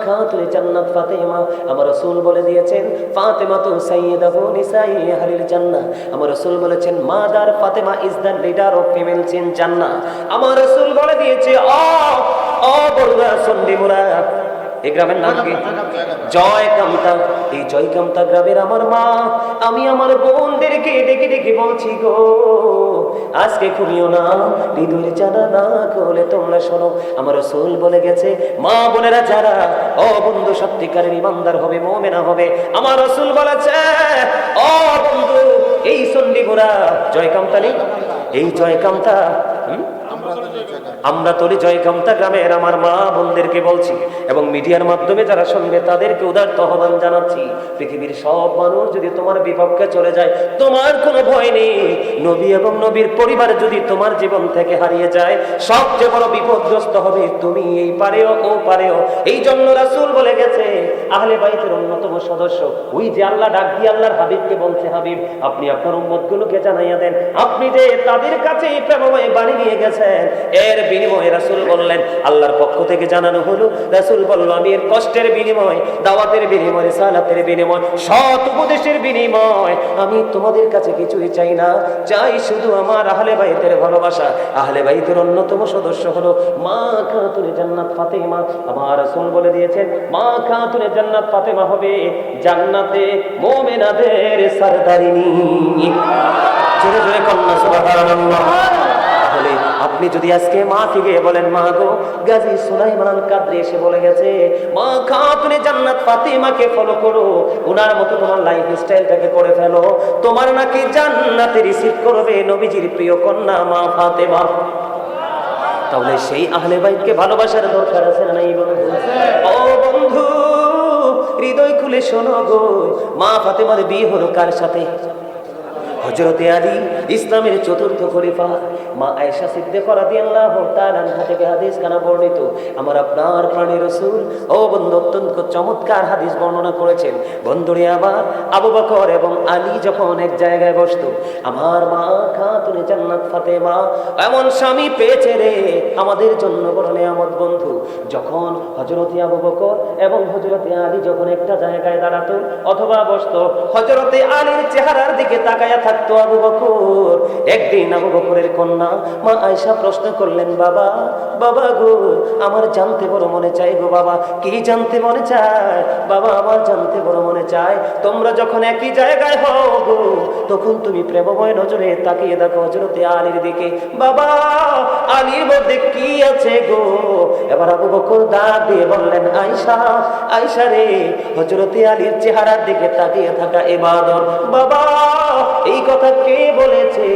খাতুনে জান্নাত ফাতেমা। আমার রাসূল বলে দিয়েছেন ফাতেমা তো সাইয়্যিদাতু নিসাই আহলিল জান্নাহ। আমার রাসূল বলেছেন mother Fatema is the leader of females in Jannah. আমার রাসূল বলে দিয়েছে বড়রা সন্ধিমুরা। এই গ্রামের নাম কি? জয়কামতা। এই জয়কামতা গ্রামের আমার মা। আমি আমার বোনদেরকে ডেকে ডেকে বলছি গো, আজকে ঘুমিও না, হৃদয়ের জানা না খুলে তোমরা শোনো। আমার রাসূল বলে গেছে মা বোনেরা যারা বন্ধু সত্যিকারের ইমানদার হবে, মুমিনা হবে, আমার রাসূল বলেছে বন্ধু এই সন্ধিমুরা জয়কামতা নেই, এই জয়কামতা আমরা তলি জয়কামতা গ্রামের আমার মা বোনদেরকে বলছি এবং মিডিয়ার মাধ্যমে যারা শুনবে তাদেরকে উদারত আহ্বান জানাচ্ছি, পৃথিবীর সব মানুষ যদি তোমার বিপক্ষে চলে যায় তোমার কোনো ভয় নেই। নবী এবং নবীর পরিবার যদি তোমার জীবন থেকে হারিয়ে যায়, সবচেয়ে বড় বিপদগ্রস্ত হবে তুমি, এই পারেও ও পারেও। এই জন্য রাসূল বলে গেছে আহলে বাইতের অন্যতম সদস্য ওই যে আল্লাহ ডাক দিয়ে আল্লাহর হাবিবকে বলছে হাবিব আপনি আপনার উম্মতগুলোকে জানাইয়া দেন আপনি যে তাদের কাছে এই প্রেমময় বাণী নিয়ে গেছেন, এর বিনিময়ে রাসূল বললেন আল্লাহর পক্ষ থেকে জানানো হলো। রাসূল বলল আমি এর কষ্টের বিনিময়, দাওয়াতের বিনিময়, রিসালাতের বিনিময়, সৎ উপদেশের বিনিময় আমি তোমাদের কাছে কিছুই চাই না, চাই শুধু আমার আহলে বাইতের ভালোবাসা। আহলে বাইতের অন্যতম সদস্য হলো মা খাতুনে জান্নাত ফাতেমা। আমার রাসূল বলে দিয়েছেন মা খাতুনে জান্নাত ফাতেমা হবে জান্নাতে মুমিনাদের সরদারিনী। জোরে জোরে কন্যা সুবহানাল্লাহ। তাহলে আপনি যদি আজকে মা থেকে বলেন মা গো, গাজী সুলাইমান আল কাদরি এসে বলে গেছে মা খাতুনে জান্নাত ফাতেমাকে ফলো করো, ওনার মতো তোমার লাইফ স্টাইলটাকে করে ফেলো, তোমার নাকি জান্নাতে রিসিভ করবে নবীজির প্রিয় কন্যা মা ফাতেমা। তাহলে সেই আহলে বাইতকে ভালোবাসার দরকার আছে না নাই বন্ধু? ও বন্ধু হৃদয় খুলে শোনো গো, মা ফাতেমার বিয়ে হলো কার সাথে? হযরতে আলী ইসলামের চতুর্থ খলিফা। মা আয়েশা সিদ্দিকা রাদিয়াল্লাহু তাআলা আনহা থেকে হাদিস কানা বর্ণিত। আমার আপনার প্রাণের রাসূল বন্ধু অত্যন্ত চমৎকার হাদিস বর্ণনা করেছেন। বন্ধুরে আমার আবু বকর এবং আলী যখন এক জায়গায় বসতো, আমার মা খাতুনে জান্নাত ফাতেমা এমন স্বামী পেয়েছে রে আমাদের জন্য বড় নিয়ামত বন্ধু। যখন হযরতে আবু বকর এবং হযরতে আলী যখন একটা জায়গায় দাঁড়াতো অথবা বসতো, হযরতে আলীর চেহারার দিকে তাকায়া থাকতো আবু বকর। একদিন আবু বকরের কন্যা মা আয়েশা প্রশ্ন করলেন বাবা বাবা গো আমার জানতে বড় মনে চাই গো বাবা। কি জানতে মনে চায় বাবা? আমার জানতে বড় মনে চায় তোমরা যখন একই জায়গায় হও গো তখন তুমি প্রেমময় নজরে তাকিয়ে দেখো হযরতে আলীর দিকে, বাবা আলীর মধ্যে কি আছে গো? এবার আবু বকর ডাক দিয়ে বললেন আয়েশা আয়েশা রে হযরতে আলীর চেহারার দিকে তাকিয়ে থাকা ইবাদত। বাবা এই কথা কে বলেছে?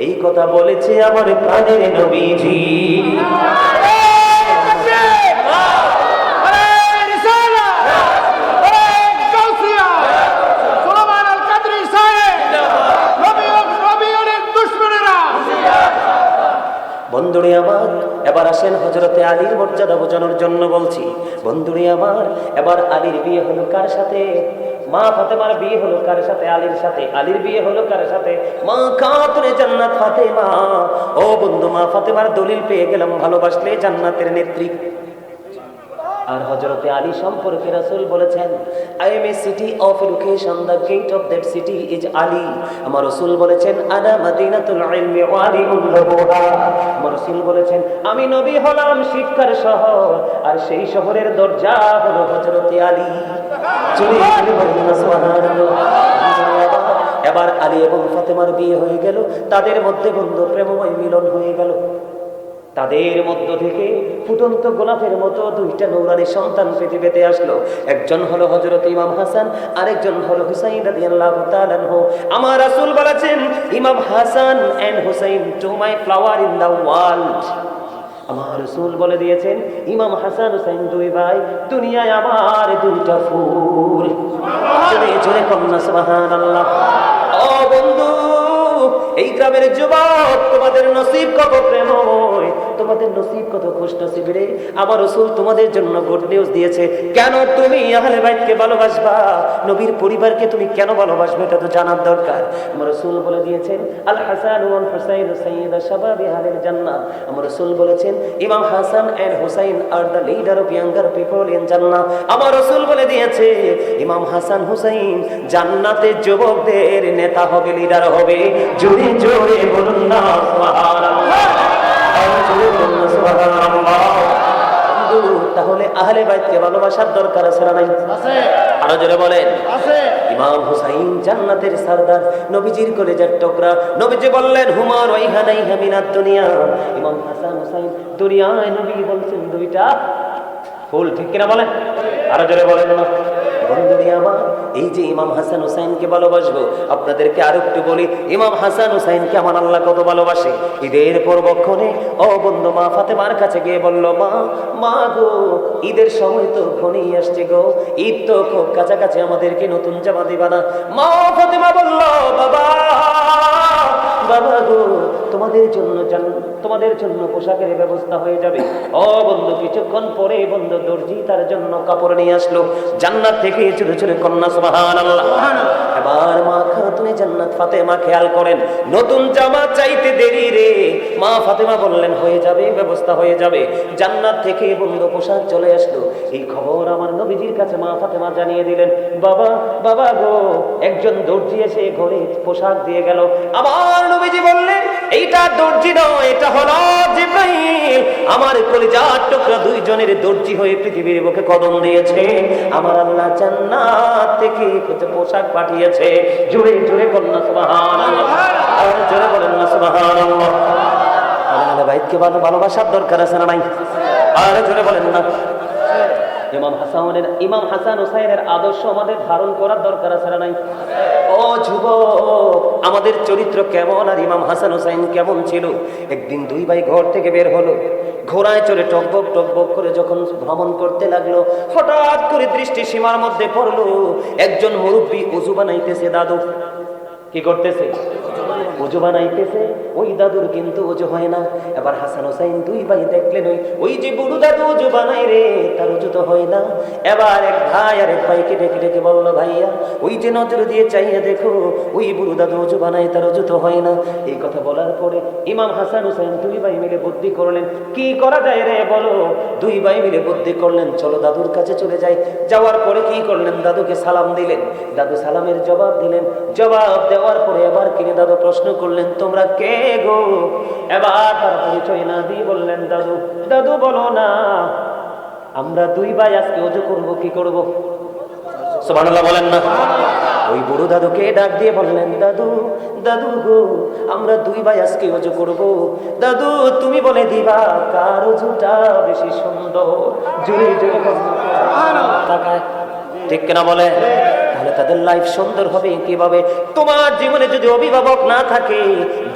এই কথা বলেছে আমার প্রাণের নবীজি। বন্ধুরে আমার এবার আসেন হযরতে আলীর মর্যাদা বোঝানোর জন্য বলছি। বন্ধুরে আমার এবার আলীর বিয়ে হলো কার সাথে? মা ফাতেমার বিয়ে হলো কার সাথে? আলীর সাথে। আলীর বিয়ে হলো কার সাথে? মা খাতুনে জান্নাত ফাতেমা। ও বন্ধু মা ফাতেমার দলিল পেয়ে গেলাম, ভালোবাসলে জান্নাতের নেত্রী। আর হযরতে আলী সম্পর্কে রাসূল বলেছেন I am a city of education, the gate of that city is Ali. আমার রাসূল বলেছেন আনা মাদিনাতুল ইলমি ওয়া আলিউল লাবুহা। আমার রাসূল বলেছেন আমি নবী হলাম শিক্ষার শহর আর সেই শহরের দরজা হলো হযরতে আলী। চলে বলুন সুবহানাল্লাহ। এবার আলী এবং ফাতেমার বিয়ে হয়ে গেল, তাদের মধ্যে বন্ধু প্রেমময় মিলন হয়ে গেল। তাদের মধ্য থেকে ফুটন্ত গোলাপের মতো দুইটা নূরানী সন্তান পৃথিবীতে আসলো। একজন হলো হযরত ইমাম হাসান, আরেকজন হলো হুসাইন রাদিয়াল্লাহু তাআলা আনহু। আমার রাসূল বলেছেন ইমাম Hasan and Hussain to my flower in the world. আমার রাসূল বলে দিয়েছেন ইমাম হাসান হুসাইন দুই ভাই, দুনিয়ায় আমার দুইটা ফুল। জোরে জোরে কন্যা সুবহানাল্লাহ। ও বন্ধু এই গ্রামের যুবক, তোমাদের নসিব কত প্রেমময়, তোমাদের নসিব কত খুশনসিব রে। আমার রাসূল তোমাদের জন্য গুড নিউজ দিয়েছে। কেন তুমি আহলে বাইতকে ভালোবাসবা, নবীর পরিবারকে তুমি কেন ভালোবাসবে, এটা তো জানার দরকার। আমার রাসূল বলে দিয়েছেন, আল হাসান ওয়াল হুসাইন সাইয়্যিদা শাবাবি আহলিল জান্নাহ। আমার রাসূল বলেছেন, ইমাম Hasan and Hussain are the leader of younger people in Jannah. আমার রাসূল বলে দিয়েছে, ইমাম হাসান হুসাইন জান্নাতে যুবকদের নেতা হবে, লিডার হবে। জোরে জোরে বলুন না সুবহানাল্লাহ, জোরে বলুন না সুবহানাল্লাহ। তাহলে আহলে বাইতকে ভালোবাসার দরকার আছে না নাই? আছে। আরো জোরে বলেন, আছে। ইমাম হুসাইন জান্নাতের সরদার, নবীজির কলেজার টুকরা। নবীজি বললেন, হুমা রাইহানাইহা মিনাদ দুনিয়া। ইমাম হাসান হুসাইন দুনিয়ায় নবী বলছেন দুইটা ফুল, ঠিক কিনা বলেন? আরো জোরে বলেন না। বন্ধুরে আমার, এই যে ইমাম হাসান হুসাইনকে ভালোবাসবো, আপনাদেরকে আর একটু বলি, ইমাম হাসান হুসাইনকে আমার আল্লাহ কত ভালোবাসে। ঈদের পরবক্ষণে ও বন্ধু মা ফাতেমার কাছে গিয়ে বলল, মা গো, ঈদের সময় তো ঘনিয়ে আসছে গো, ঈদ তো খুব কাছাকাছি, আমাদেরকে নতুন জামা দিবা না? মা ফাতেমা বলল, বাবা গো, তোমাদের জন্য পোশাকের ব্যবস্থা হয়ে যাবে। ও বন্ধু, কিছুক্ষণ পরে বন্ধু দর্জি তার জন্য কাপড় নিয়ে আসলো জান্নাত থেকে, ছোট ছোট কন্যা। সুবহানাল্লাহ। এবার মা খাতুনে জান্নাত ফাতেমা খেয়াল করেন, নতুন জামা চাইতে দেরি রে। মা ফাতেমা বললেন, হয়ে যাবে, ব্যবস্থা হয়ে যাবে। জান্নাত থেকে বন্ধু পোশাক চলে আসলো। এই খবর আমার নবীজির কাছে মা ফাতেমা জানিয়ে দিলেন, বাবা গো, একজন দর্জি এসে ঘরে পোশাক দিয়ে গেল। আমার নবীজি বললেন, এইটা দর্জি নয়, এটা হলো জিবরাইল। আমার কলিজার টুকরা দুইজনের দর্জি হয়ে পৃথিবীর বুকে কদম দিয়েছে। আমার আল্লাহ জান্নাত থেকে পোশাক পাঠিয়েছে। জোরে জোরে বলেন না সুবহানাল্লাহ, আর জোরে বলেন না সুবহানাল্লাহ। আহলে বাইতকে ভালোবাসার দরকার আছে না নাই? আর জোরে বলেন না। ইমাম হাসান হুসাইনের আদর্শ আমাদের ধারণ করার দরকার আছে না নাই? ও যুবক, আমাদের চরিত্র কেমন আর ইমাম হাসান হুসাইন কেমন ছিল? একদিন দুই ভাই ঘর থেকে বের হলো, ঘোড়ায় চড়ে টকবক টকবক করে যখন ভ্রমণ করতে লাগলো, হঠাৎ করে দৃষ্টি সীমার মধ্যে পড়লো, একজন মুরব্বী ওযু বানাইতেছে। দাদু কি করতেছে? ওযু বানাইতেছে। ওই দাদুর কিন্তু ওযু হয় না। এবার হাসান হুসাইন দুই ভাই দেখলেন, ওই যে বুড়ো দাদু ওযু বানাই রে, তার ওযু তো হয় না। এবার এক ভাই আর এক ভাইকে ডেকে ডেকে বলল, ভাইয়া ওই যে নজর দিয়ে চাইয়ে দেখো, ওই বুড়ো দাদু ওযু বানাই, তার ওযু তো হয় না। এই কথা বলার পরে ইমাম হাসান হুসাইন দুই ভাই মিলে বুদ্ধি করলেন, কি করা যায় রে বলো? দুই ভাই মিলে বুদ্ধি করলেন, চলো দাদুর কাছে চলে যাই। যাওয়ার পরে কি করলেন? দাদুকে সালাম দিলেন। দাদু সালামের জবাব দিলেন। জবাব দেওয়ার পরে এবার কিনে দাদু প্রশ্ন করলেন, তোমরা কে গো? এবার তার পরিচয় না দিয়ে বললেন, দাদু বলো না, আমরা দুই ভাই আজকে ওযু করব। কি করব? সুবহানাল্লাহ বলেন না। ওই বুড়ো দাদুকে ডাক দিয়ে বললেন, দাদু গো, আমরা দুই ভাই আজকে ওযু করব। দাদু তুমি বলে দিবা কার ওযুটা বেশি সুন্দর। জোরে জোরে সুবহানাল্লাহ, ঠিক কিনা বলে? তাহলে তাদের লাইফ সুন্দর হবে কিভাবে? তোমার জীবনে যদি অভিভাবক না থাকে,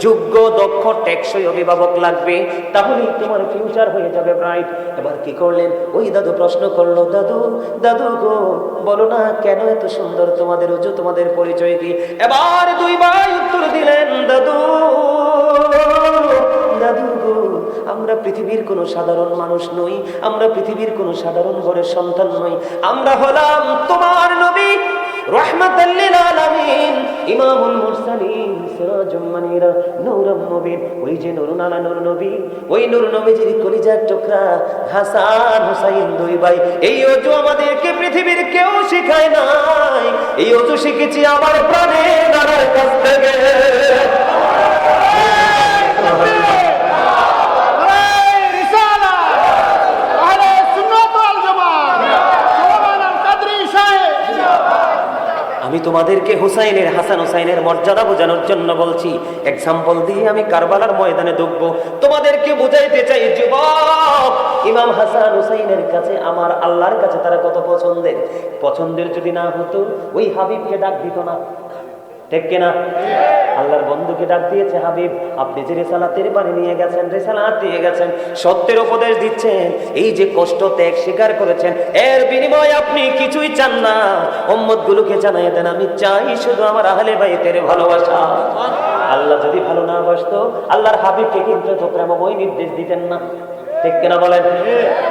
যোগ্য দক্ষ টেকসই অভিভাবক লাগবে, তাহলে তোমার ফিউচার হয়ে যাবে ব্রাইট। এবার কি করলেন? ওই দাদু প্রশ্ন করলো, দাদু গো, বলো না কেন এত সুন্দর তোমাদের ওযু, তোমাদের পরিচয় কি? এবার দুই ভাই উত্তর দিলেন, দাদু গো, আমরা পৃথিবীর কোনো সাধারণ মানুষ নই, আমরা পৃথিবীর কোনো সাধারণ ঘরের সন্তান নই, আমরা হলাম তোমার নবী রাহমাতাল লিল আলামিন, ইমামুল মুরসালিন, সিরাজুম মুনীরা, নূরুম মুবিন। ওই যে নূরুনানা নূর নবী, ওই নূর নবীজির কলিজার টুকরা হাসান হুসাইন দুই ভাই। এই ওযু আমাদেরকে পৃথিবীর কেউ শেখায় নাই, এই ওযু শিখেছি আমার প্রাণের নানার কাছ থেকে। আমি তোমাদেরকে হুসাইনের, হাসান হুসাইনের মর্যাদা বোঝানোর জন্য বলছি। এক্সাম্পল দিয়ে আমি কারবালার ময়দানে ঢুকবো, তোমাদেরকে বুঝাইতে চাই যুবক, ইমাম হাসান হুসাইনের কাছে, আমার আল্লাহর কাছে তারা কত পছন্দের। পছন্দের যদি না হতো ওই হাবিবকে ডাক দিত না। ঠিক কিনা? আল্লাহর বন্ধুকে ডাক দিয়েছে, হাবিব আপনি যে রিসালাতের বাণী নিয়ে গেছেন, রিসালাত দিয়ে গেছেন, সত্যের উপদেশ দিচ্ছেন, এই যে কষ্ট ত্যাগ স্বীকার করেছেন, এর বিনিময়ে আপনি কিছুই চান না। উম্মতগুলোকে জানাই দেন, আমি চাই শুধু আমার আহলে বাইতের ভালোবাসা। আল্লাহ যদি ভালো না বাসতো আল্লাহর হাবিবকে কিন্তু তো প্রেমময় নির্দেশ দিতেন না। ঠিক কিনা বলেন?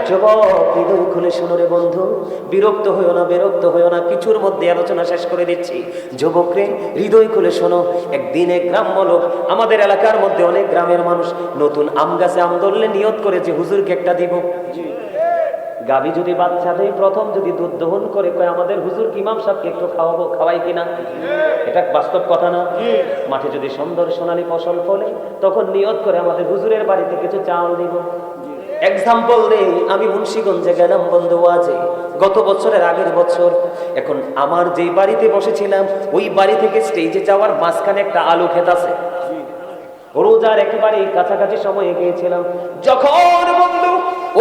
যুবক হৃদয় খুলে শোনো রে বন্ধু, বিরক্ত হইও না, বিরক্ত হইও না, কিছুর মধ্যে আলোচনা শেষ করে দিচ্ছি। যুবক রে হৃদয় খুলে শোনো, একদিন এক গ্রাম্য লোক, আমাদের এলাকার মধ্যে অনেক গ্রামের মানুষ নতুন আম গাছে আম ধরলে নিয়ত করে যে হুজুরকে একটা দিব। গাভী যদি বাচ্চা দেয়, প্রথম যদি দুধ দহন করে কয় আমাদের হুজুর ইমাম সাহেবকে একটু খাওয়াবো, খাওয়াই কিনা? এটা বাস্তব কথা না? মাঠে যদি সুন্দর সোনালী ফসল ফলে, তখন নিয়ত করে আমাদের হুজুরের বাড়িতে কিছু চাউল দিব। এক্সাম্পল দেই, আমি মুন্সিগঞ্জে গেলাম বন্ধু আজে, গত বছরের আগের বছর। এখন আমার যেই বাড়িতে বসেছিলাম ওই বাড়ি থেকে স্টেজে যাওয়ার মাঝখানে একটা আলু ক্ষেত আছে। রোজার একেবারে কাছাকাছি সময়ে গিয়েছিলাম। যখন বন্ধু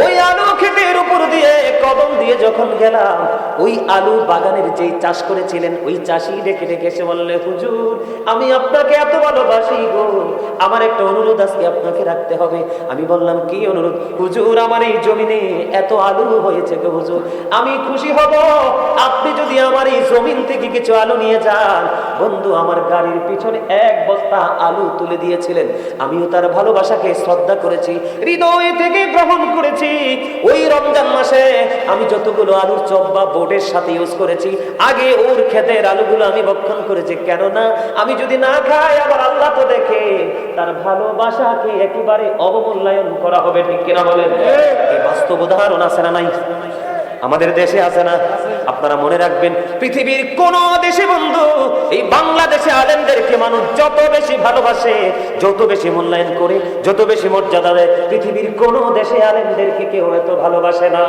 ওই আলু ক্ষেতের উপর দিয়ে কদম দিয়ে যখন গেলাম, ওই আলু বাগানের যেই চাষ করেছিলেন ওই চাষি ডেকে ডেকে এসে বললে, হুজুর আমি আপনাকে এত ভালোবাসি গো, আমার একটা অনুরোধ আজকে আপনাকে রাখতে হবে। আমি বললাম কি অনুরোধ? হুজুর আমার এই জমিনে এত আলু হয়েছে গো হুজুর, আমি খুশি হব আপনি যদি আমার এই জমিন থেকে কিছু আলু নিয়ে যান। বন্ধু আমার গাড়ির পিছনে এক বস্তা আলু তুলে দিয়েছিলেন। আমিও তার ভালোবাসাকে শ্রদ্ধা করেছি, হৃদয় থেকে গ্রহণ করেছি। ওই রমজান মাসে আমি যতগুলো আলুর চপ বা বোর্ডের সাথে ইউজ করেছি, আগে ওর ক্ষেতের আলুগুলো আমি ভক্ষণ করেছি। কেননা আমি যদি না খাই আবার আল্লাহ তো দেখে, তার ভালোবাসাকে একেবারে অবমূল্যায়ন করা হবে। ঠিক কিনা বলেন? এই বাস্তব উদাহরণ আছে না নাই? আমাদের দেশে আছে না? আপনারা মনে রাখবেন, পৃথিবীর কোন দেশে বন্ধু এই বাংলাদেশে আলেমদেরকে মানুষ যত বেশি ভালোবাসে, যত বেশি মূল্যায়ন করে, যত বেশি মর্যাদা দেয়, পৃথিবীর কোন দেশে আলেমদেরকে কেউ এত ভালোবাসে না।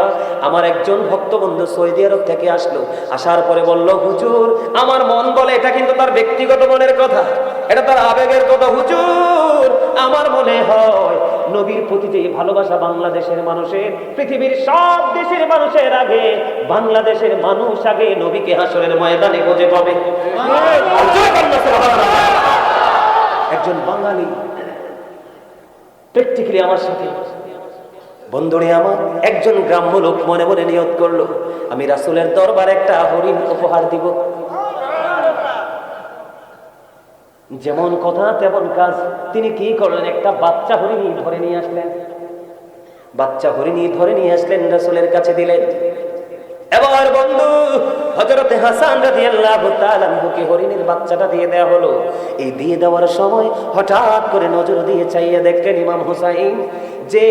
আমার একজন ভক্ত বন্ধু সৌদি আরব থেকে আসলো, আসার পরে বলল, হুজুর আমার মন বলে, এটা কিন্তু তার ব্যক্তিগত মনের কথা, এটা তার আবেগের কথা, হুজুর আমার মনে হয় নবীর প্রতি যে ভালোবাসা বাংলাদেশের মানুষের, পৃথিবীর সব দেশের মানুষের আগে বাংলাদেশের মানুষ আগে নবীকে হাসরের ময়দানে খুঁজে পাবে। একজন বাঙালি প্র্যাকটিক্যালি আমার সাথে বন্ধুরে আমার, একজন গ্রাম্য লোক মনে মনে নিয়ত করলো, আমি রাসূলের দরবারে একটা হরিণ উপহার দিব। যেমন কথা তেমন কাজ। তিনি কি করলেন? একটা বাচ্চা হরিণী ধরে নিয়ে আসলেন। বাচ্চা হরিণী ধরে নিয়ে আসলেন, রাসূলের কাছে দিলেন। এবার বন্ধু হযরত হাসান রাদিয়াল্লাহু তাআলা আনহুকে হরিণের বাচ্চাটা দিয়ে দেওয়া হলো। এই দিয়ে দেওয়ার সময় হঠাৎ করে নজর দিয়ে চাইয়ে দেখলেন ইমাম হুসাইন যে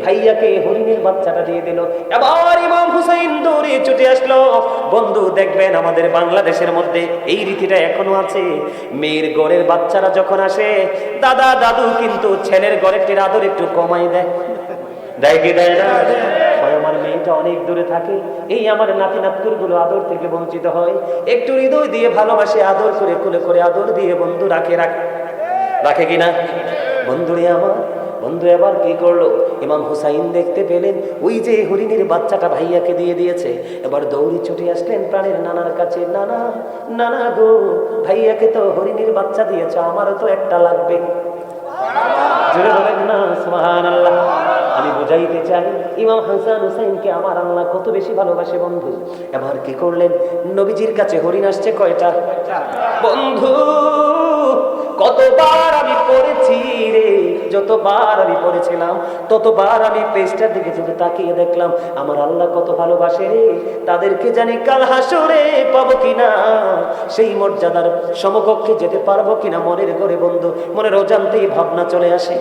ভাইয়াকে হরিণের বাচ্চাটা দিয়ে দিল। এবার ইমাম হুসাইন দৌড়ে ছুটে আসলো। বন্ধু দেখবেন আমাদের বাংলাদেশের মধ্যে এই রীতিটা এখনো আছে, মেয়ের ঘরের বাচ্চারা যখন আসে দাদা দাদু কিন্তু ছেলের ঘরের আদর একটু কমাই দেয়, দেয় কি দেয় না? আমার মেয়েটা অনেক দূরে থাকে, এই আমার নাতি নাতকুর গুলো আদর থেকে বঞ্চিত হয়, একটু হৃদয় দিয়ে ভালোবাসে, আদর করে কোলে করে আদর দিয়ে বন্ধু রাখে রাখে কিনা? বন্ধুরে আমার, বন্ধু এবার কি করলো? ইমাম হুসাইন দেখতে পেলেন ওই যে হরিণের বাচ্চাটা ভাইয়াকে দিয়ে দিয়েছে। এবার দৌড়ে ছুটে আসলেন প্রাণের নানার কাছে, নানা নানা গো, ভাইয়াকে তো হরিণের বাচ্চা দিয়েছ, আমারও তো একটা লাগবে। জোরে বলেন না সুবহানাল্লাহ। আমি বুঝাইতে চাই ইমাম হাসান হুসাইনকে আমার আল্লাহ কত বেশি ভালোবাসে বন্ধু। এবার কি করলেন? নবীজির কাছে হরিণ আসছে কয়টা? বন্ধু কতবার আমি পড়েছি রে, যতবার আমি পড়েছিলাম ততবার আমি পেজটার দিকে যদি তাকিয়ে দেখলাম আমার আল্লাহ কত ভালোবাসে রে, তাদেরকে জানি কাল হাসরে পাবো কিনা, সেই মর্যাদার সমকক্ষে যেতে পারবো কিনা মনের ঘরে বন্ধু মনের অজান্তেই ভাবনা চলে আসে।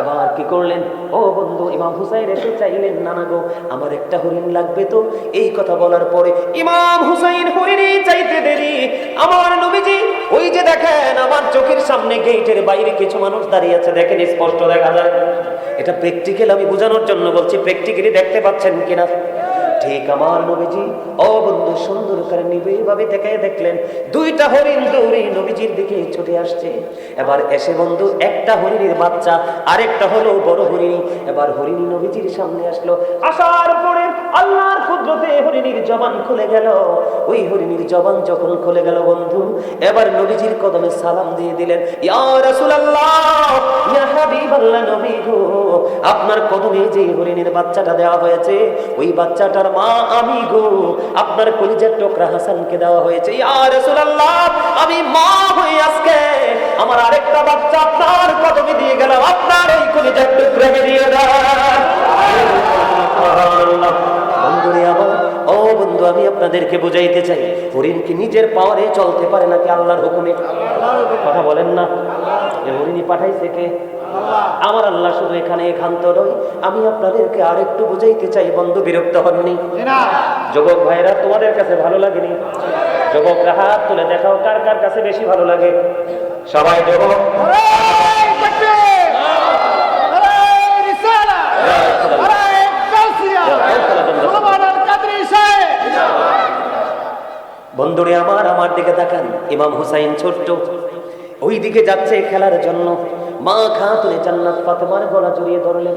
এবার কি করলেন? ও বন্ধু ইমাম হুসাইন এসে চাইলেন, নানা গো আমার একটা হরিণ লাগবে তো। এই কথা বলার পরে ইমাম হুসাইন হরিণই চাইতে দেরি, আমার নবীজি ওই যে দেখেন আমার চোখের সামনে গেটের বাইরে কিছু মানুষ দাঁড়িয়ে আছে, দেখেন স্পষ্ট দেখা যায়। এটা প্র্যাকটিক্যাল, আমি বোঝানোর জন্য বলছি, প্র্যাকটিক্যালি দেখতে পাচ্ছেন কিনা? ঠিক আমার নবীজি ও বন্ধু সুন্দর করে নিবিড়ভাবে দেখায় দেখলেন দুইটা হরিণ দৌড়ে নবীজির দিকে ছুটে আসছে। এবার এসে বন্ধু একটা হরিণের বাচ্চা, আরেকটা হলো বড় হরিণী। এবার হরিণী নবীজির সামনে আসলো, আসার পরে আল্লাহর কুদরতে হরিণীর জবান খুলে গেল। ওই হরিণীর জবান যখন খুলে গেল বন্ধু, এবার নবীজির কদমে সালাম দিয়ে দিলেন, ইয়া রাসূলুল্লাহ, ইয়া হাবিবাল্লাহ, নবী গো, আপনার কদমে যে হরিণীর বাচ্চাটা দেওয়া হয়েছে, ওই বাচ্চাটার মা আমি গো, আপনার কলিজার টুকরা হাসানকে দেওয়া হয়েছে। ইয়া রাসূলুল্লাহ, আমি মা হই আজকে আমার আরেকটা বাচ্চা আপনার কদমে দিয়ে গেলাম, আপনার এই কলিজার টুকরাকে দিয়ে দেন। বন্ধুরে আমার, ও বন্ধু, আমি আপনাদেরকে বুঝাইতে চাই, হরিণ কি নিজের পাওয়ারে চলতে পারে নাকি আল্লাহর হুকুমে? কথা বলেন না। হরিণী পাঠাইছে কে? আমার আল্লাহ। শুধু এখানে একান্ত নয়, আমি আপনাদেরকে আরেকটু বুঝাইতে চাই বন্ধু, বিরক্ত হননি? যুবক ভাইরা, তোমাদের কাছে ভালো লাগেনি? যুবকরা হাত তুলে দেখাও কার কার কাছে বেশি ভালো লাগে। সবাই যুবক, বন্ধুরে আমার, আমার দিকে তাকান। ইমাম হুসাইন ছোট্ট ওই দিকে যাচ্ছে খেলার জন্য। মা খাতুনে জান্নাত ফাতেমার গলা জড়িয়ে ধরলেন।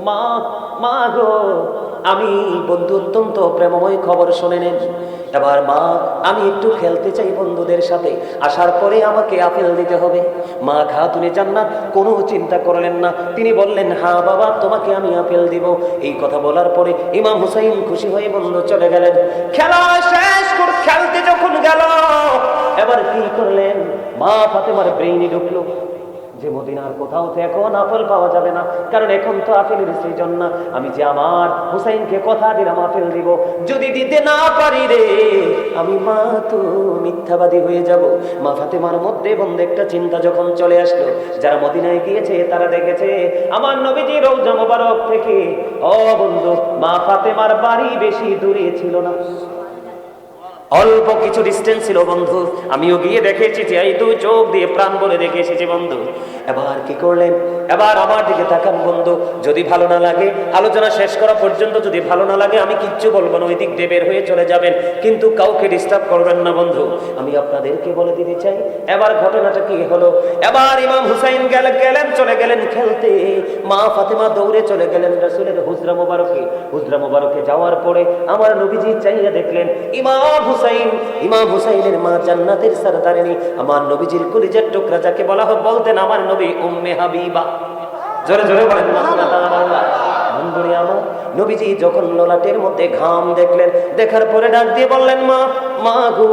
মা, মা গো, আমি বন্ধু অত্যন্ত প্রেমময় খবর শুনে নেন। এবার মা, আমি একটু খেলতে চাই বন্ধুদের সাথে, আসার পরে আমাকে আপেল দিতে হবে। মা খাতুনে জান্নাত কোনো চিন্তা করলেন না, তিনি বললেন, হ্যাঁ বাবা, তোমাকে আমি আপেল দিব। এই কথা বলার পরে ইমাম হুসাইন খুশি হয়ে বন্ধু চলে গেলেন। খেলা শেষ করে খেলতে যখন গেল, এবার কি করলেন, মা ফাতেমার ব্রেইনে ঢুকলো যে মদিনার কোথাও তো এখন আপেল পাওয়া যাবে না, কারণ এখন তো আপেলের সিজন না। আমি যে আমার হুসাইনকে কথা দিলাম আপেল দিব, যদি দিতে না পারি রে, আমি মা তো মিথ্যাবাদী হয়ে যাব। মা ফাতেমার মধ্যে বন্ধু একটা চিন্তা যখন চলে আসলো, যারা মদিনায় গিয়েছে তারা দেখেছে আমার নবীজি রওজা মোবারক থেকে, ও বন্ধু, মা ফাতেমার বাড়ি বেশি দূরে ছিল না, অল্প কিছু ডিস্টেন্স ছিল বন্ধু। আমিও গিয়ে দেখেছি যে এই দুই চোখ দিয়ে প্রাণ বলে দেখে এসেছি বন্ধু। এবার কি করলেন, এবার আমার দিকে তাকান বন্ধু, যদি ভালো না লাগে, আলোচনা শেষ করা পর্যন্ত যদি ভালো না লাগে আমি কিচ্ছু বলবো না, ওই দিক দিয়ে বের হয়ে চলে যাবেন, কিন্তু কাউকে ডিস্টার্ব করবেন না বন্ধু। আমি আপনাদেরকে বলে দিতে চাই এবার ঘটনাটা কি হলো। এবার ইমাম হুসাইন গেলেন চলে গেলেন খেলতে, মা ফাতেমা দৌড়ে চলে গেলেন রাসূলের হুজরা মোবারকে। হুজরা মোবারকে যাওয়ার পরে আমার নবীজি চাইয়া দেখলেন ইমাম হুসাইনের মা জান্নাতের সরদারিনী, আমার নবীজির কলিজার টুকরা যাকে বলা হয়, বলতেন আমার নবী উম্মে হাবিবা। জোরে জোরে বলেন সুবহানাল্লাহ। বন্ধুরে আমার, নবীজি যখন ললাটের মধ্যে ঘাম দেখলেন, দেখার পরে ডাক দিয়ে বললেন, মা, মা গো।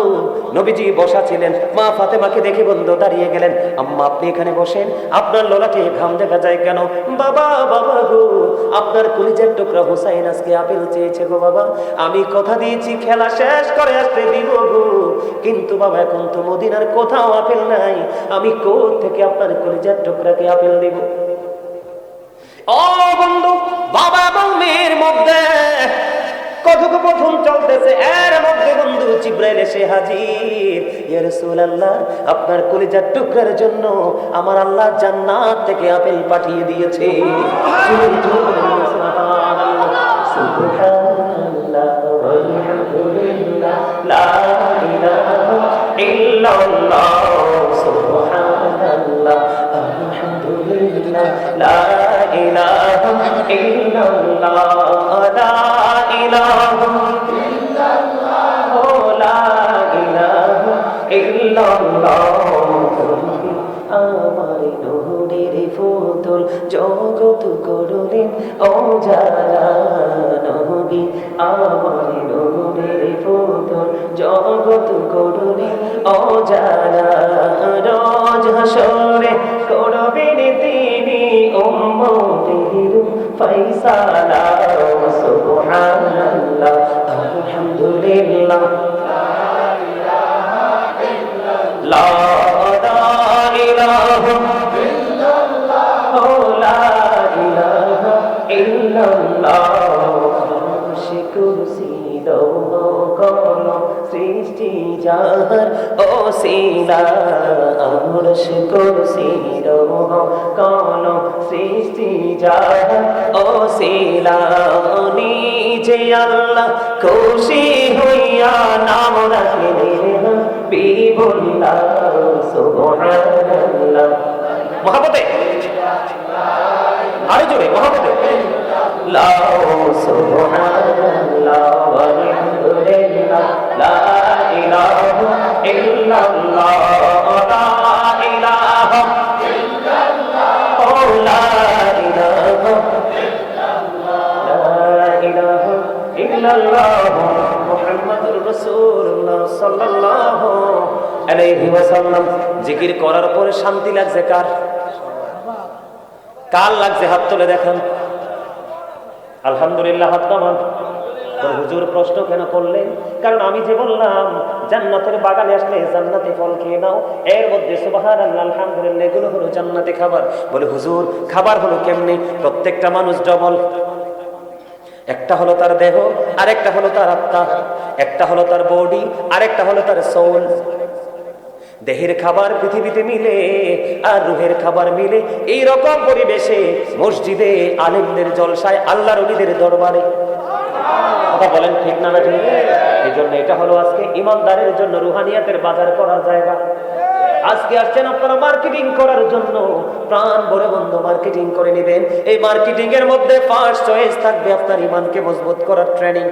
নবীজি বসা ছিলেন, মা ফাতেমাকে দেখে বন্ধু দাঁড়িয়ে গেলেন, আম্মা আপনি এখানে বসেন, আপনার ললাটে ঘাম দেখা যায় কেন? বাবা, বাবা গো, আপনার কলিজার টুকরা হুসাইন আজকে আপেল চেয়েছে গো বাবা, আমি কথা দিয়েছি খেলা শেষ করে আসতে দিব গো, কিন্তু বাবা এখন তো মদিনার কোথাও আপেল নাই, আমি কোথা থেকে আপনার কলিজার টুকরাকে আপেল দিব? ও বন্ধু, বাবা এবং মেয়ের মধ্যে কথোপকথন চলতেছে, এর মধ্যে বন্ধু জিবরাইল এসে হাজির। ইয়া রাসূলুল্লাহ, আপনার কলিজার টুকরার জন্য আমার আল্লাহ জান্নাত থেকে আপেল পাঠিয়ে দিয়েছে। সুবহানাল্লাহ ওয়ালহামদুলিল্লাহ, লা ইলাহা ইল্লাল্লাহ, সুবহানাল্লাহ আলহামদুলিল্লাহ, লা ইলাহা ইল্লাল্লাহ, লা ইলাহা ইল্লাল্লাহ, লা ইলাহা ইল্লাল্লাহ। আমার নূরের ফুতুল জগৎ করলেন ও যারা নবী, আমার নূরের ফুতুল জগৎ করলেন ও যারা, রোজ হাসরে করবেন তিনি উম্মতের ফয়সালা। সুবহানাল্লাহ আলহামদুলিল্লাহ, লা ইলাহা ইল্লাল্লাহ, লা ইলাহা ইল্লাল্লাহ। কুরসি লৌহ কলম সৃষ্টি যাহার ওসিলা, আরশ কুরসি লৌহ কলম সৃষ্টি যাহার ওসিলা, নিজে আল্লাহ খুশি হইয়া নাম রাখিলেন হাবিবুল্লাহ। সুবহানাল্লাহ, মহব্বতে আরে জোরে মহব্বতে, লা সুবহানাল্লাহ ওয়া মুহাম্মাদুর রাসূলুল্লাহ সাল্লাল্লাহু আলাইহি ওয়াসাল্লাম। জিকির করার পরে শান্তি লাগছে কার? কার লাগছে? হাত তুলে দেখান। আলহামদুলিল্লাহ, হাত নামান। হুজুর প্রশ্ন কেন করলেন? কারণ আমি যে বললাম জান্নাতের বাগানে আসলে জান্নাতি ফল খেয়ে নাও, এর মধ্যে সুবহানাল্লাহ আলহামদুলিল্লাহ এগুলো হলো জান্নাতি খাবার। বলে হুজুর খাবার হলো কেমনে? প্রত্যেকটা মানুষ ডবল, একটা হলো তার দেহ, আরেকটা হলো তার আত্মা, একটা হলো তার বডি, আরেকটা হলো তার সোল। দেহের খাবার পৃথিবীতে মিলে আর রুহের খাবার মিলে এই রকম পরিবেশে মসজিদে, আলেমদের জলসায়, আল্লাহর ওলিদের দরবারে। কথা বলেন ঠিক না? ঠিক। এই জন্য এটা হলো আজকে ইমানদারের জন্য রুহানিয়াতের বাজার করার জায়গা। আজকে আসছেন আপনারা মার্কেটিং করার জন্য, প্রাণ ভরে বন্ধ মার্কেটিং করে নেবেন। এই মার্কেটিং এর মধ্যে ফার্স্ট চয়েস থাকবে আপনার ইমানকে মজবুত করার ট্রেনিং।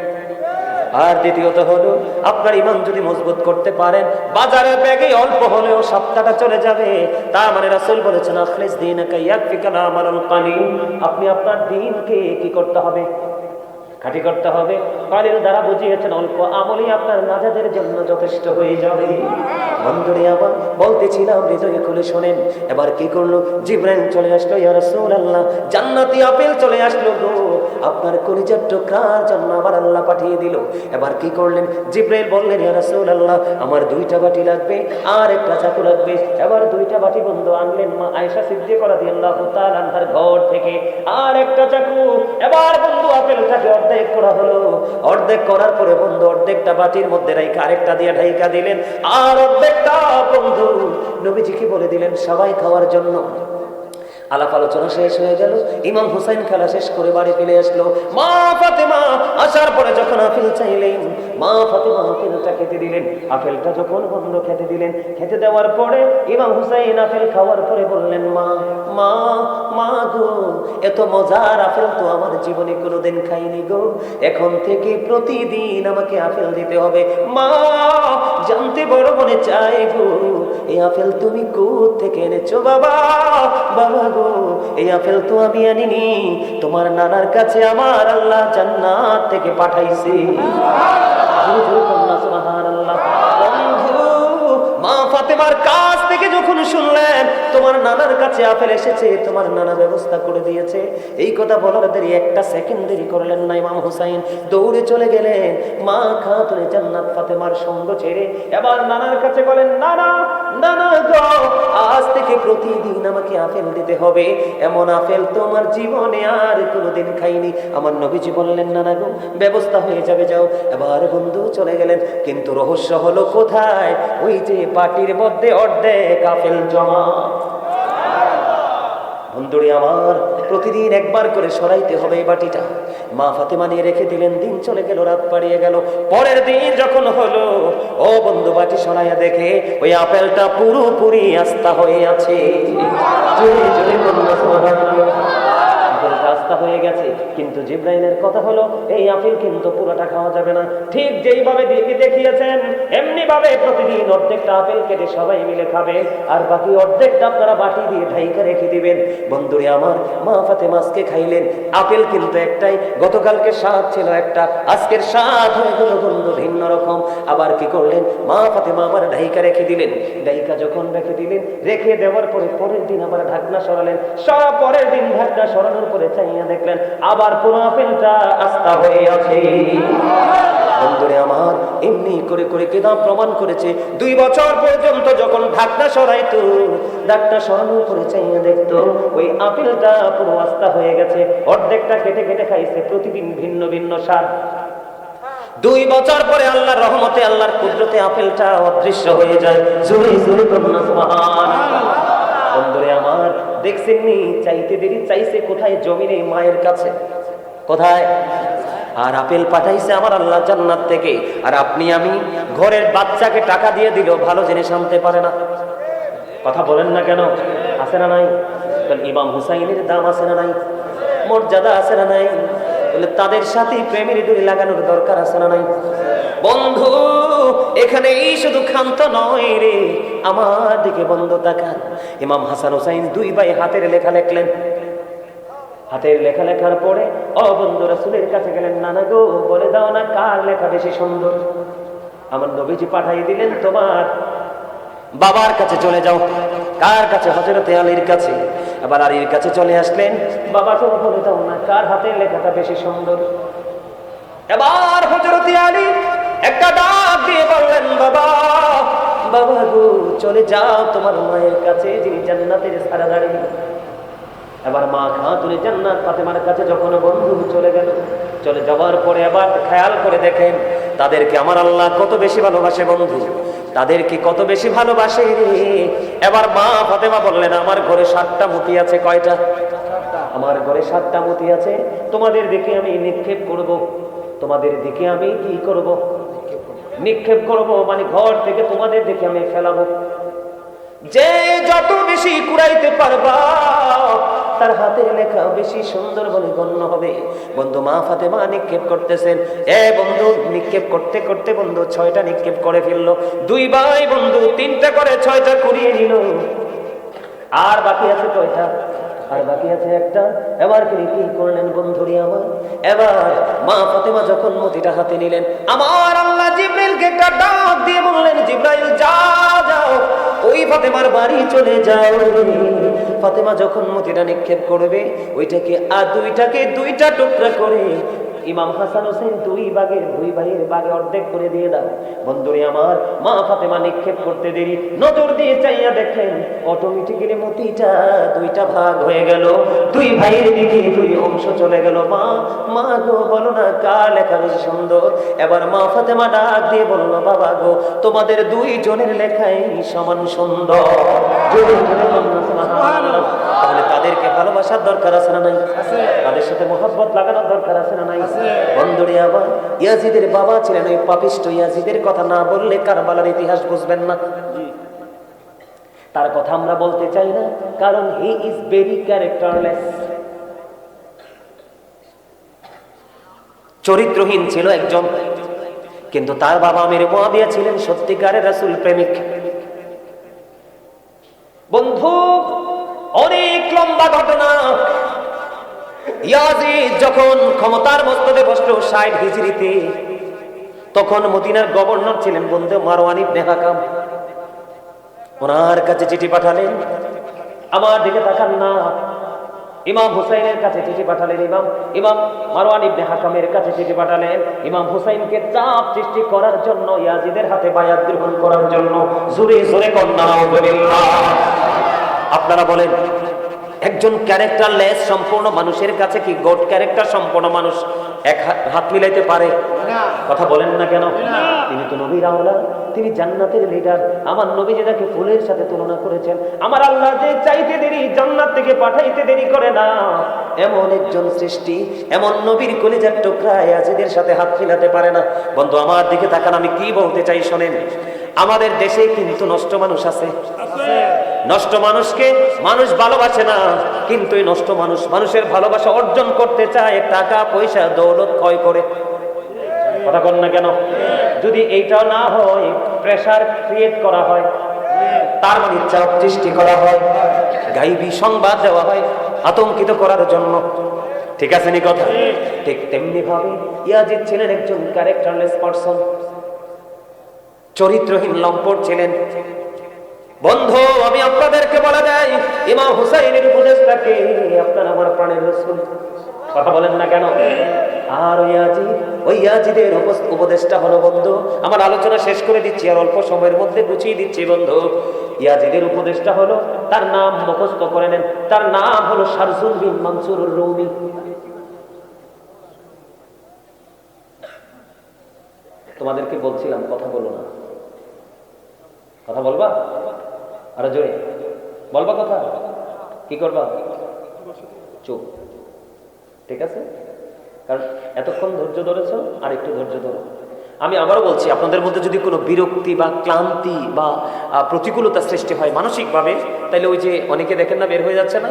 আর দ্বিতীয়ত হলো আপনার ইমান যদি মজবুত করতে পারেন, বাজারের ব্যাগে অল্প হলেও সপ্তাহটা চলে যাবে। তার মানে রাসূল বলেছেন আখলিস দীনাকা ইয়াকফিকা আমালুল কালিল। আপনি আপনার দ্বীনকে কি করতে হবে? খাঁটি করতে হবে। কালিল দ্বারা বুঝিয়েছেন অল্প আমলই আপনার নাজাতের জন্য যথেষ্ট হয়ে যাবে। বন্ধুরে আবার বলতেছিলাম, হৃদয়ে খুলে শোনেন। এবার কি করলো? জিবরাইল চলে আসলো, ইয়া রাসূলুল্লাহ জান্নাতি আপেল চলে আসলো গো, আপনার কলিজার টুকরার জন্য আবার আল্লাহ পাঠিয়ে দিল। এবার কি করলেন? জিবরাইল বললেন, ইয়া রাসূলুল্লাহ আমার 2টা বাটি লাগবে আর একটা চাকু লাগবে। এবার 2টা বাটি বন্ধু আনলেন মা আয়েশা সিদ্দিকা রাদিয়াল্লাহু তাআলা আনহার ঘর থেকে, আর একটা চাকু। এবার বন্ধু আপেলটাকে অর্ধেক করা হলো। অর্ধেক করার পরে বন্ধু অর্ধেকটা বাটির মধ্যে রাইখা আরেকটা দিয়ে ঢাইকা দিলেন, আর অর্ধেকটা বন্ধু নবীজিকে বলে দিলেন সবাই খাওয়ার জন্য। আলাপ আলোচনা শেষ হয়ে গেল। ইমাম হুসাইন খেলা শেষ করে বাড়ি ফিরে আসলো। মা ফাতেমা আসার পরে যখন আপেল চাইলেন, মা ফাতেমা আপেলটা খেতে দিলেন। আপেলটা যখন বন্ধ খেতে দিলেন, খেতে দেওয়ার পরে ইমাম হুসাইন আপেল খাওয়ার পরে বললেন, মা মা মা গো, এত মজার আপেল তো আমার জীবনে কোনোদিন খাইনি গো, এখন থেকে প্রতিদিন আমাকে আপেল দিতে হবে। মা জানতে বড় মনে চাই গো, এই আপেল তুমি কোথা থেকে এনেছো? বাবা বাবা গো, এই আপেল তো আমি আনিনি, তোমার নানার কাছে আমার আল্লাহ জান্নাত থেকে পাঠাইছে। সুবহানাল্লাহ। মা ফাতেমার কাছ থেকে যখন শুনলেন তোমার নানার কাছে আপেল এসেছে, তোমার নানা ব্যবস্থা করে দিয়েছে, এই কথা বলার দেরি একটা সেকেন্ড দেরি করলেন না। ইমাম হুসাইন দৌড়ে চলে গেলেন মা খাতুনে জান্নাত ফাতেমার সঙ্গ ছেড়ে। এবার নানার কাছে বলেন, নানা নানা গো, আজ থেকে প্রতিদিন আমাকে আপেল দিতে হবে, এমন আপেল তোমার জীবনে আর কোনোদিন খাইনি। আমার নবীজি বললেন, নানা গো ব্যবস্থা হয়ে যাবে, যাও। এবার বন্ধু চলে গেলেন। কিন্তু রহস্য হলো কোথায়? ওই যে বাটির মধ্যে অর্ধেক আপেল জমা। বন্ধুরে আমার, প্রতিদিন একবার করে সরাইতে হবে এই বাটিটা। মা ফাতেমা নিয়ে রেখে দিলেন। দিন চলে গেল, রাত পাড়িয়ে গেল। পরের দিন যখন হলো, ও বন্ধু বাটি সরাইয়া দেখে ওই আপেলটা পুরোপুরি আস্থা হয়ে আছে। রাস্তা হয়ে গেছে। কিন্তু জিবরাইলের কথা হলো এই আপেল কিন্তু পুরোটা খাওয়া যাবে না। ঠিক যেইভাবে দেখিয়েছেন এমনি ভাবে প্রতিদিন অর্ধেকটা আপেল কেটে সবাই মিলে খাবে, আর বাকি অর্ধেকটা আপনারা বাটি দিয়ে ঢাইকা রেখে দিবেন। বন্ধুরে আমার, মা ফাতেমা আজকে খাইলেন আপেল কিন্তু একটাই, গতকালকে স্বাদ ছিল একটা, আজকের স্বাদ হয়ে গেল বন্ধু ভিন্ন রকম। আবার কি করলেন? মা ফাতেমা আবার ঢাইকা রেখে দিলেন। ঢাইকা যখন রেখে দিলেন, রেখে দেওয়ার পরে পরের দিন আবার ঢাকনা সরালেন। পরের দিন ঢাকনা সরানোর পরে চাইয়া দেখলেন আবার পুরো আপেলটা আস্থা হয়ে আছে। বন্ধুরে আমার, এমনি করে করে কিতাব প্রমাণ করেছে 2 বছর পর্যন্ত যখন ঢাকনা সরাইতো, ঢাকনা সরানোর পরে চাইয়া দেখতো ওই আপেলটা পুরো আস্থা হয়ে গেছে। অর্ধেকটা কেটে কেটে খাইছে, প্রতিদিন ভিন্ন ভিন্ন স্বাদ। 2 বছর পরে আল্লাহর রহমতে, আল্লাহর কুদরতে আপেলটা অদৃশ্য হয়ে যায়। জোরে জোরে বলুন সুবহানাল্লাহ। বন্ধুরে আমার, দেখছেন নি চাইতে দেরি চাইছে কোথায়? জমিনে, মায়ের কাছে। কোথায়? আর আপেল পাঠাইছে আমার আল্লাহ জান্নাত থেকে। আর আপনি আমি ঘরের বাচ্চাকে টাকা দিয়ে দিল, ভালো জিনিস আনতে পারে না। কথা বলেন না কেন? আছে না নাই? ইমাম হুসাইনের দাম আছে না নাই? মর্যাদা আছে না নাই? বলে তাদের সাথে প্রেমের ডুরি লাগানোর দরকার আছে না নাই? বন্ধু এখানে এই শুধু ক্ষান্ত নয় রে, আমার দিকে বন্ধু তাকান। ইমাম হাসান হুসাইন 2 ভাই হাতের লেখা লেখলেন। হাতের লেখা লেখার পরে ও বন্ধু রাসূলের কাছে গেলেন, নানা গো বলে দাও না কার লেখা বেশি সুন্দর। আমার নবীজি পাঠিয়ে দিলেন, তোমার বাবার কাছে চলে যাও। কার কাছে? হযরতে আলীর কাছে। এবার আলীর কাছে চলে আসলেন, বাবাকে বলে দাও না কার হাতের লেখাটা বেশি সুন্দর। এবার হযরতে আলী একটা ডাক দিয়ে বললেন, বাবা বাবা গো চলে যাও তোমার মায়ের কাছে যিনি জান্নাতের সারাদারি। এবার মা খাতুনে জান্নাত ফাতেমার কাছে যখন বন্ধু চলে গেল, চলে যাওয়ার পরে আবার খেয়াল করে দেখেন তাদেরকে আমার আল্লাহ কত বেশি ভালোবাসে বন্ধু, তাদেরকে কত বেশি ভালোবাসে। এবার মা ফাতেমা বললেন, আমার ঘরে 7টা মতি আছে। কয়টা? আমার ঘরে 7টা মতি আছে। তোমাদের দিকে আমি নিক্ষেপ করব। তোমাদের দিকে আমি কি করব? নিক্ষেপ করব, মানে ঘর থেকে তোমাদের দিকে আমি ফেলাবো। যে যত বেশি কুড়াইতে পারবা তার হাতের লেখা বেশি সুন্দর বলে গণ্য হবে। বন্ধু মা ফাতেমা নিক্ষেপ করতেছেন। বন্ধু নিক্ষেপ করতে করতে বন্ধু 6টা নিক্ষেপ করে ফেললো। 2 ভাই বন্ধু 3টা করে 6টা কুড়িয়ে নিল। আর বাকি আছে কয়টা? আর বাকি আছে একটা। এবার তিনি কি করলেন বন্ধুরি আমার? এবার মা ফাতেমা যখন মতিটা হাতে নিলেন, আমার আল্লাহ জিবরাইলকে একটা ডাক দিয়ে বললেন, জিবরাইল যাও ওই ফাতেমার বাড়ি চলে যাও। ফাতেমা যখন মতিটা নিক্ষেপ করবে ওইটাকে আর 2টা টুকরা করে ইমাম হাসান হোসেন 2 ভাইয়ের ভাগে অর্ধেক করে দিয়ে দাও। বন্ধুরে আমার মা ফাতেমা নিক্ষেপ করতে দেরি, নজর দিয়ে চাইয়া দেখেন অটোমেটিক্যালি মতিটা 2টা ভাগ হয়ে গেল। 2 ভাইয়ের দিকে 2 অংশ চলে গেল। মা গো বলো না কার লেখা বেশি সুন্দর? এবার মা ফাতেমা ডাক দিয়ে বলল, বাবা গো তোমাদের 2 জনের লেখাই সমান সুন্দর। তাহলে তাদেরকে ভালোবাসার দরকার আছে না নাই? তাদের সাথে মহব্বত লাগানোর দরকার আছে না নাই? বন্ধুরে আবার ইয়াজিদের বাবা ছিলেন ওই পাপিষ্ট ইয়াজিদের কথা না বললে কারবালার ইতিহাস বুঝবেন না। তার কথা আমরা বলতে চাই না, কারণ হি ইজ ভেরি ক্যারেক্টারলেস। চরিত্রহীন ছিল একজন, কিন্তু তার বাবা আমির মুয়াবিয়া ছিলেন সত্যিকারের রাসূল প্রেমিক। বন্ধু অনেক লম্বা ঘটনা। ইয়াজিদ যখন ক্ষমতার মস্তদে বসলো 60 হিজরিতে, তখন মদিনার গভর্নর ছিলেন বন্ধু মারওয়ান ইবনে হাকাম। ওনার কাছে চিঠি পাঠালেন, আমার দিকে তাকান না। ইমাম হুসাইনের কাছে চিঠি পাঠালেন, ইমাম মারওয়ান ইবনে হাকামের কাছে চিঠি পাঠালেন ইমাম হুসাইনকে চাপ সৃষ্টি করার জন্য, ইয়াজিদের হাতে বায়াত গ্রহণ করার জন্য। জোরে জোরে কন্যা নাউজুবিল্লাহ। আপনারা বলেন একজন ক্যারেক্টারলেস সম্পূর্ণ মানুষের কাছে কি গড ক্যারেক্টার সম্পূর্ণ মানুষ এক হাত মিলাইতে পারে? কথা বলেন না কেন? তিনি তো নবীর আওলাদ, তিনি জান্নাতের লিডার। আমার নবী যেটাকে ফুলের সাথে তুলনা করেছেন, আমার আল্লাহ যে চাইতে দেরি জান্নাত থেকে পাঠাইতে দেরি করে না, এমন একজন সৃষ্টি, এমন নবীর কলিজার টুকরা ইয়াজিদের সাথে হাত মিলাতে পারে না। বন্ধু আমার দিকে তাকান, আমি কি বলতে চাই শোনেন। আমাদের দেশে কিন্তু নষ্ট মানুষ আছে। নষ্ট মানুষকে মানুষ ভালোবাসে না, কিন্তু এই নষ্ট মানুষ মানুষের ভালোবাসা অর্জন করতে চায়, টাকা পয়সা দৌলত ক্ষয় করে। কথা বল না কেন? যদি এইটাও না হয়, প্রেসার ক্রিয়েট করা হয়, তার মানে চাপ সৃষ্টি করা হয়, গাইবী সংবাদ দেওয়া হয় আতঙ্কিত করার জন্য। ঠিক আছে নি কথা? ঠিক তেমনি ভাবে ইয়াজিদ ছিলেন একজন ক্যারেক্টারলেস পারসন, চরিত্রহীন লম্পট ছিলেন। বন্ধু আমি আপনাদেরকে বলা যায়, ইমাম হুসাইনের উপদেশটাকে আপনার আমার প্রাণের রাসূল। কথা বলেন না কেন? আর ওই ইয়াজিদের উপদেশটা হলো বন্ধু, আমার আলোচনা শেষ করে দিচ্ছি আর অল্প সময়ের মধ্যে গুছিয়ে দিচ্ছি বন্ধু। ইয়াজিদের উপদেশটা হলো, তার নাম মুখস্থ করে নেন, তার নাম হলো শারজুল বিন মানসুরুর রুমি। তোমাদেরকে বলছিলাম কথা বলো না, কথা বলবা? আরো জোরে বলবা কথা? কি করবা? চুপ। ঠিক আছে? কারণ এতক্ষণ ধৈর্য ধরেছো, আর একটু ধৈর্য ধরো। আমি আবারও বলছি, আপনাদের মধ্যে যদি কোনো বিরক্তি বা ক্লান্তি বা প্রতিকূলতা সৃষ্টি হয় মানসিকভাবে, তাহলে ওই যে অনেকে দেখেন না বের হয়ে যাচ্ছে না,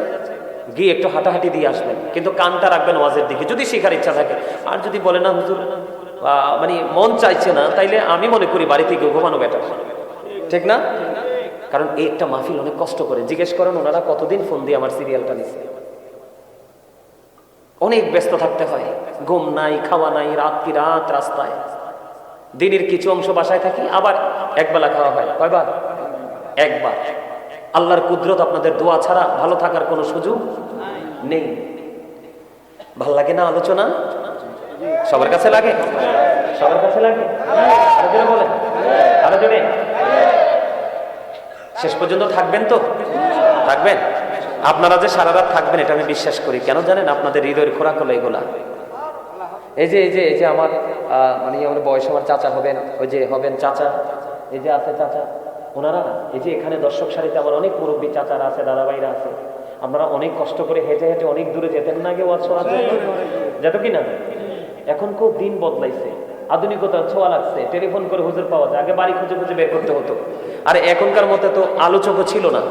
গিয়ে একটু হাঁটাহাঁটি দিয়ে আসবেন, কিন্তু কানটা রাখবেন ওয়াজের দিকে যদি শেখার ইচ্ছা থাকে। আর যদি বলে না হুজুর মানে মন চাইছে না, তাইলে আমি মনে করি বাড়িতে গিয়ে ঘুমানো বেটার। ঠিক না? কারণ এই একটা মাহফিল অনেক কষ্ট করে। জিজ্ঞেস করেন ওনারা কতদিন ফোন দিয়ে আমার সিরিয়ালটা নিচ্ছে। অনেক ব্যস্ত থাকতে হয়, ঘুম নাই, খাওয়া নাই, রাত কি রাত রাস্তায়। দিনের কিছু অংশ বাসায় থাকি, আবার একবেলা খাওয়া হয়। কয়বার? একবার। আল্লাহর কুদরত, আপনাদের দোয়া ছাড়া ভালো থাকার কোনো সুযোগ নেই। ভাল লাগে না আলোচনা? সবার কাছে লাগে? সবার কাছে লাগে? আরো জোরে বলেন, আরো জোরে। শেষ পর্যন্ত থাকবেন তো? থাকবেন? আপনারা যে সারা রাত থাকবেন এটা আমি বিশ্বাস করি। কেন জানেন? আপনাদের হৃদয়ের খোরাক হলো এগুলা। এই যে আমার মানে আমার বয়স, আমার চাচা হবেন, ওই যে হবেন চাচা, এই যে আছে চাচা, ওনারা না, এই যে এখানে দর্শক সারিতে আমার অনেক মুরব্বী চাচারা আছে, দাদাভাইরা আছে। আপনারা অনেক কষ্ট করে হেঁটে হেঁটে অনেক দূরে যেতেন না আগে ওয়াজ শোনার জন্য? যেত কি না? এখন খুব দিন বদলাইছে, আধুনিকতার ছোঁয়া লাগছে, টেলিফোন করে হুজুর পাওয়া যায়। আগে বাড়ি খুঁজে খুঁজে বের করতে হতো। আর এখনকার মতো তো আলোচকও ছিল না।